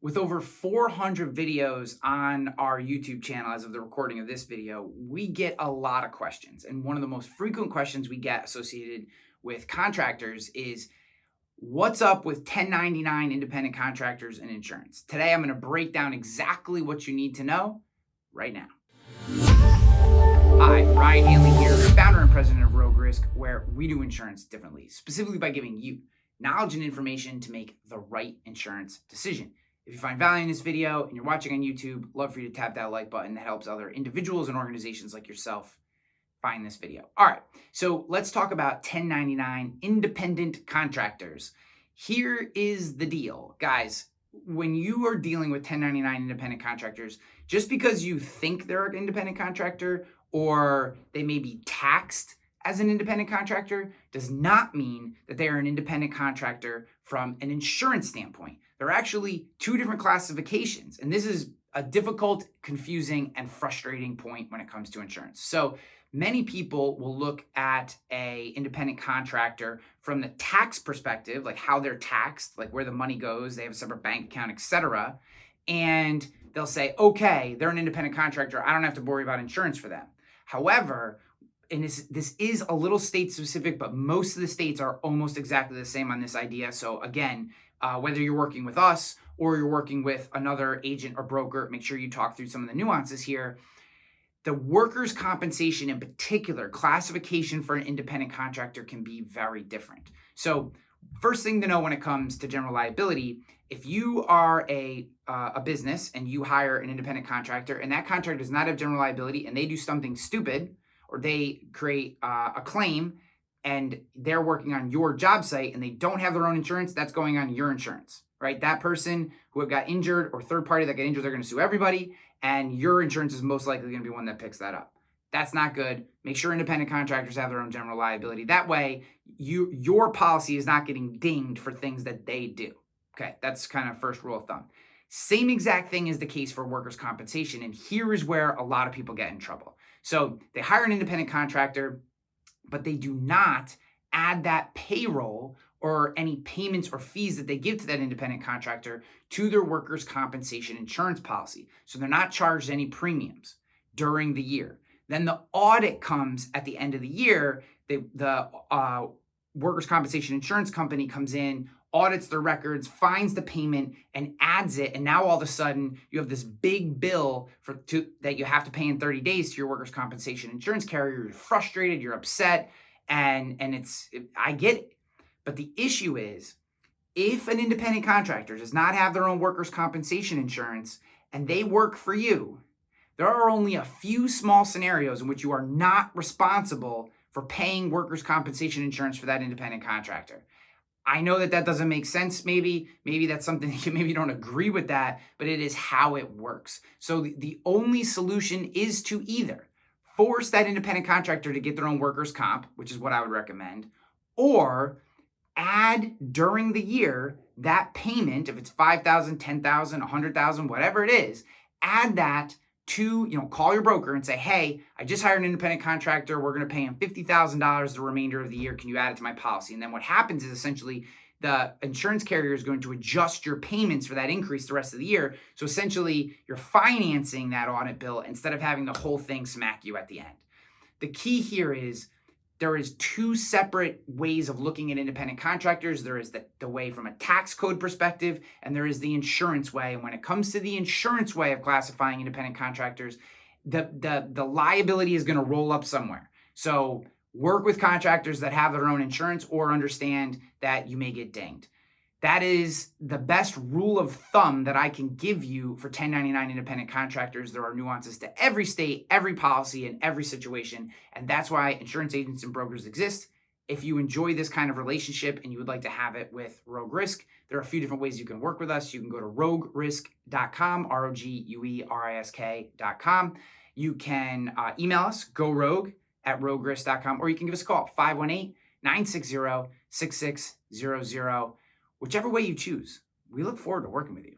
With over 400 videos on our YouTube channel as of the recording of this video, we get a lot of questions. And one of the most frequent questions we get associated with contractors is, what's up with 1099 independent contractors and insurance? Today, I'm going to break down exactly what you need to know right now. Hi, Ryan Hanley here, founder and president of 𝗨𝗏, where we do insurance differently, specifically by giving you knowledge and information to make the right insurance decision. If you find value in this video and you're watching on YouTube, love for you to tap that like button. That helps other individuals and organizations like yourself find this video. All right, so let's talk about 1099 independent contractors. Here is the deal, guys. When you are dealing with 1099 independent contractors, just because you think they're an independent contractor or they may be taxed as an independent contractor does not mean that they are an independent contractor from an insurance standpoint. There are actually two different classifications, and this is a difficult, confusing, and frustrating point when it comes to insurance. So many people will look at an independent contractor from the tax perspective, like how they're taxed, like where the money goes, they have a separate bank account, etc. And they'll say, okay, they're an independent contractor, I don't have to worry about insurance for them. However, and this is a little state specific, but most of the states are almost exactly the same on this idea. So again, whether you're working with us or you're working with another agent or broker, make sure you talk through some of the nuances here. The workers' compensation in particular, classification for an independent contractor can be very different. So first thing to know when it comes to general liability, if you are a business and you hire an independent contractor and that contractor does not have general liability and they do something stupid or they create a claim and they're working on your job site and they don't have their own insurance, that's going on your insurance, right? That person who got injured or third party that got injured, they're going to sue everybody, and your insurance is most likely going to be one that picks that up. That's not good. Make sure independent contractors have their own general liability. That way, your policy is not getting dinged for things that they do. Okay, that's kind of first rule of thumb. Same exact thing is the case for workers' compensation, and here is where a lot of people get in trouble. So they hire an independent contractor, but they do not add that payroll or any payments or fees that they give to that independent contractor to their workers' compensation insurance policy. So they're not charged any premiums during the year. Then the audit comes at the end of the year. The workers' compensation insurance company comes in, audits their records, finds the payment, and adds it. And now all of a sudden, you have this big bill that you have to pay in 30 days to your workers' compensation insurance carrier. You're frustrated, you're upset, and I get it. But the issue is, if an independent contractor does not have their own workers' compensation insurance and they work for you, there are only a few small scenarios in which you are not responsible for paying workers' compensation insurance for that independent contractor. I know that doesn't make sense. Maybe that's something, maybe you don't agree with that, but it is how it works. So the only solution is to either force that independent contractor to get their own workers' comp, which is what I would recommend, or add during the year that payment, if it's $5,000, $10,000, $100,000, whatever it is, add that to, call your broker and say, hey, I just hired an independent contractor. We're going to pay him $50,000 the remainder of the year. Can you add it to my policy? And then what happens is essentially the insurance carrier is going to adjust your payments for that increase the rest of the year. So essentially you're financing that audit bill instead of having the whole thing smack you at the end. The key here is there is two separate ways of looking at independent contractors. There is the way from a tax code perspective, and there is the insurance way. And when it comes to the insurance way of classifying independent contractors, the liability is going to roll up somewhere. So work with contractors that have their own insurance or understand that you may get dinged. That is the best rule of thumb that I can give you for 1099 independent contractors. There are nuances to every state, every policy, and every situation. And that's why insurance agents and brokers exist. If you enjoy this kind of relationship and you would like to have it with 𝗨𝗏, there are a few different ways you can work with us. You can go to 𝗨𝗏risk.com, ROGUERISK.com. You can email us, gorogue@𝗨𝗏risk.com, or you can give us a call, 518-960-6600. Whichever way you choose, we look forward to working with you.